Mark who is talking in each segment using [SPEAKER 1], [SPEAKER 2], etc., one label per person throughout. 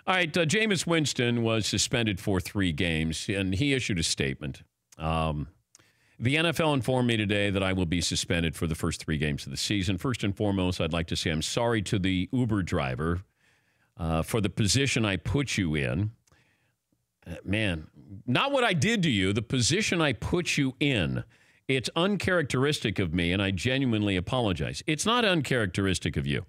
[SPEAKER 1] All right, Jameis Winston was suspended for 3 games, and he issued a statement. The NFL informed me today that I will be suspended for the first 3 games of the season. First and foremost, I'd like to say I'm sorry to the Uber driver for the position I put you in. Man, not what I did to you, the position I put you in. It's uncharacteristic of me, and I genuinely apologize. It's not uncharacteristic of you.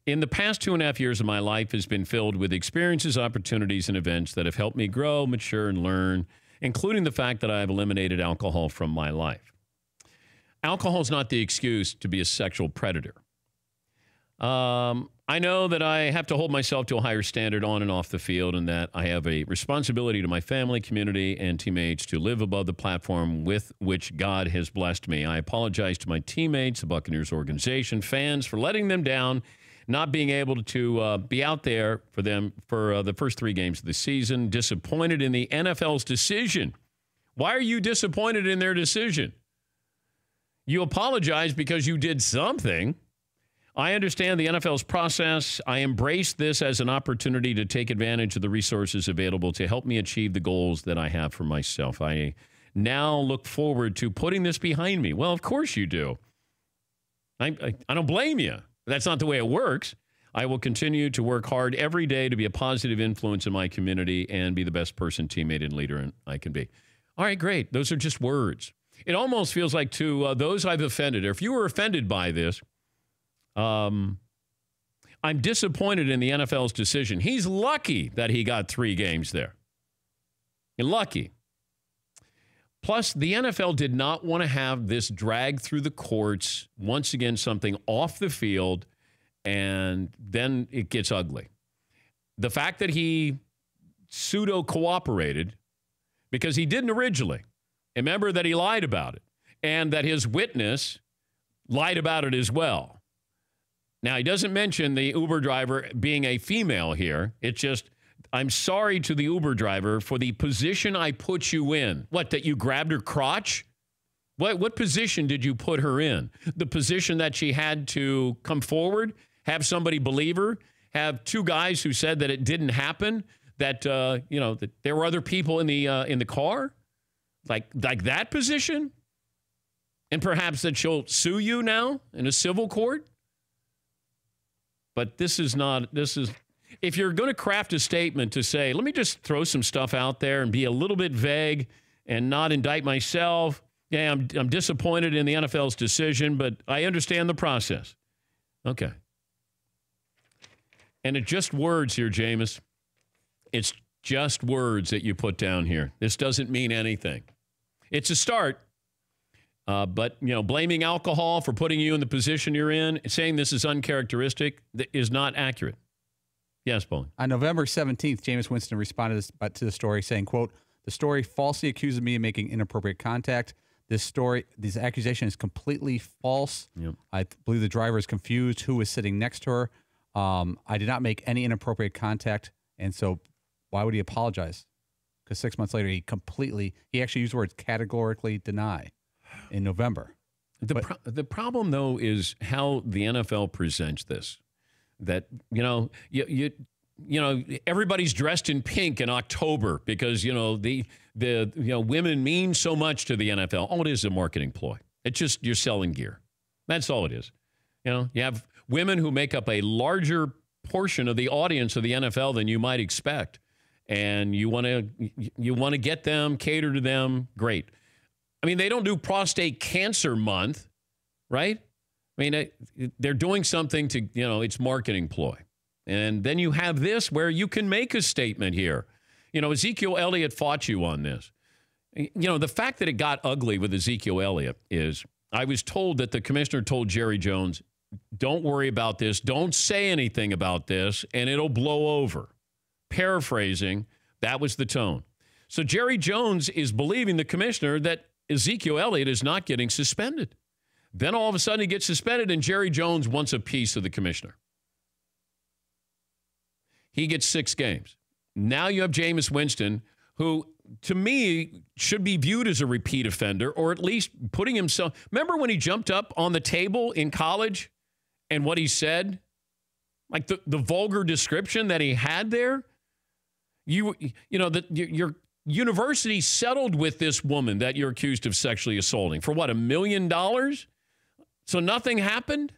[SPEAKER 1] In the past 2.5 years of my life has been filled with experiences, opportunities, and events that have helped me grow, mature, and learn, including the fact that I have eliminated alcohol from my life. Alcohol is not the excuse to be a sexual predator. I know that I have to hold myself to a higher standard on and off the field, and that I have a responsibility to my family, community, and teammates to live above the platform with which God has blessed me. I apologize to my teammates, the Buccaneers organization, fans for letting them down, not being able to be out there for them for the first 3 games of the season. Disappointed in the NFL's decision. Why are you disappointed in their decision? You apologize because you did something. I understand the NFL's process. I embrace this as an opportunity to take advantage of the resources available to help me achieve the goals that I have for myself. I now look forward to putting this behind me. Well, of course you do. I don't blame you. That's not the way it works. I will continue to work hard every day to be a positive influence in my community and be the best person, teammate, and leader I can be. All right, great. Those are just words. It almost feels like to those I've offended, or if you were offended by this, I'm disappointed in the NFL's decision. He's lucky that he got 3 games there. You're lucky. Plus, the NFL did not want to have this drag through the courts, once again, something off the field, and then it gets ugly. The fact that he pseudo-cooperated, because he didn't originally. Remember that he lied about it, and that his witness lied about it as well. Now, he doesn't mention the Uber driver being a female here. It's just, I'm sorry to the Uber driver for the position I put you in. What, that you grabbed her crotch? What position did you put her in? The position that she had to come forward, have somebody believe her, have 2 guys who said that it didn't happen, that that there were other people in the car, like that position, and perhaps that she'll sue you now in a civil court. But this is, if you're going to craft a statement to say, let me just throw some stuff out there and be a little bit vague and not indict myself. Yeah, I'm disappointed in the NFL's decision, but I understand the process. Okay. And it's just words here, Jameis. It's just words that you put down here. This doesn't mean anything. It's a start. But, blaming alcohol for putting you in the position you're in, saying this is uncharacteristic, is not accurate. Yes, Paul.
[SPEAKER 2] On November 17th, Jameis Winston responded to the story saying, quote, "The story falsely accuses me of making inappropriate contact. This accusation is completely false. Yep. I believe the driver is confused who was sitting next to her. I did not make any inappropriate contact, and so why would he apologize? Because 6 months later, he actually used the words categorically deny in November.
[SPEAKER 1] The problem, though, is how the NFL presents this. That, everybody's dressed in pink in October because, the women mean so much to the NFL. All it is a marketing ploy. It's just you're selling gear. That's all it is. You have women who make up a larger portion of the audience of the NFL than you might expect. And you want to get them, cater to them. Great. I mean, they don't do prostate cancer month, right? I mean, they're doing something to, it's marketing ploy. And then you have this where you can make a statement here. Ezekiel Elliott fought you on this. The fact that it got ugly with Ezekiel Elliott is I was told that the commissioner told Jerry Jones, don't worry about this. Don't say anything about this, and it'll blow over. Paraphrasing, that was the tone. So Jerry Jones is believing the commissioner that Ezekiel Elliott is not getting suspended. Then all of a sudden he gets suspended, and Jerry Jones wants a piece of the commissioner. He gets 6 games. Now you have Jameis Winston, who, to me, should be viewed as a repeat offender, or at least putting himself... Remember when he jumped up on the table in college and what he said? Like the vulgar description that he had there? You know that your university settled with this woman that you're accused of sexually assaulting for what, $1 million? So nothing happened?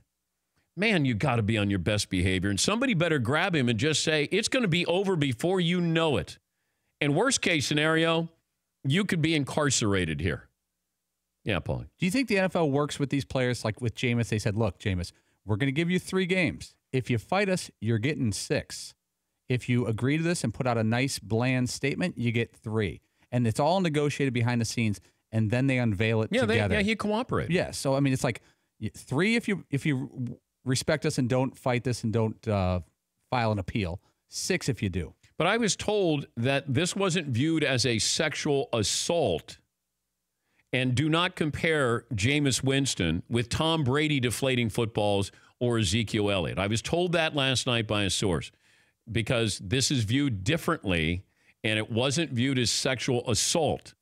[SPEAKER 1] Man, you got to be on your best behavior, and somebody better grab him and just say, it's going to be over before you know it. And worst case scenario, you could be incarcerated here. Yeah, Paul.
[SPEAKER 2] Do you think the NFL works with these players? Like with Jameis, they said, look, Jameis, we're going to give you 3 games. If you fight us, you're getting 6. If you agree to this and put out a nice, bland statement, you get 3. And it's all negotiated behind the scenes, and then they unveil it together.
[SPEAKER 1] You cooperate.
[SPEAKER 2] Yeah, so, I mean, it's like 3 if you respect us and don't fight this and don't file an appeal. 6 if you do.
[SPEAKER 1] But I was told that this wasn't viewed as a sexual assault. And do not compare Jameis Winston with Tom Brady deflating footballs or Ezekiel Elliott. I was told that last night by a source because this is viewed differently, and it wasn't viewed as sexual assault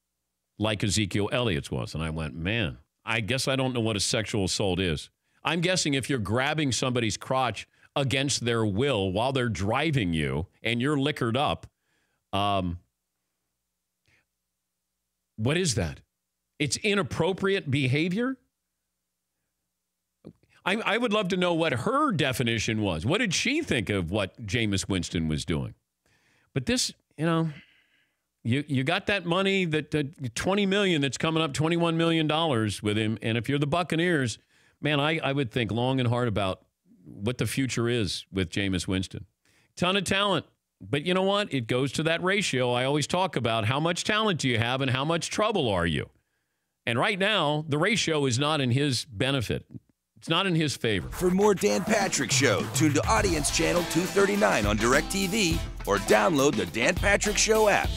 [SPEAKER 1] like Ezekiel Elliott's was. And I went, man, I guess I don't know what a sexual assault is. I'm guessing if you're grabbing somebody's crotch against their will while they're driving you and you're liquored up, what is that? It's inappropriate behavior? I would love to know what her definition was. What did she think of what Jameis Winston was doing? But this, you got that money, that $20 million that's coming up, $21 million with him. And if you're the Buccaneers, man, I would think long and hard about what the future is with Jameis Winston. Ton of talent. But you know what? It goes to that ratio I always talk about. How much talent do you have and how much trouble are you? And right now, the ratio is not in his benefit. It's not in his favor.
[SPEAKER 3] For more Dan Patrick Show, tune to Audience Channel 239 on DirecTV or download the Dan Patrick Show app.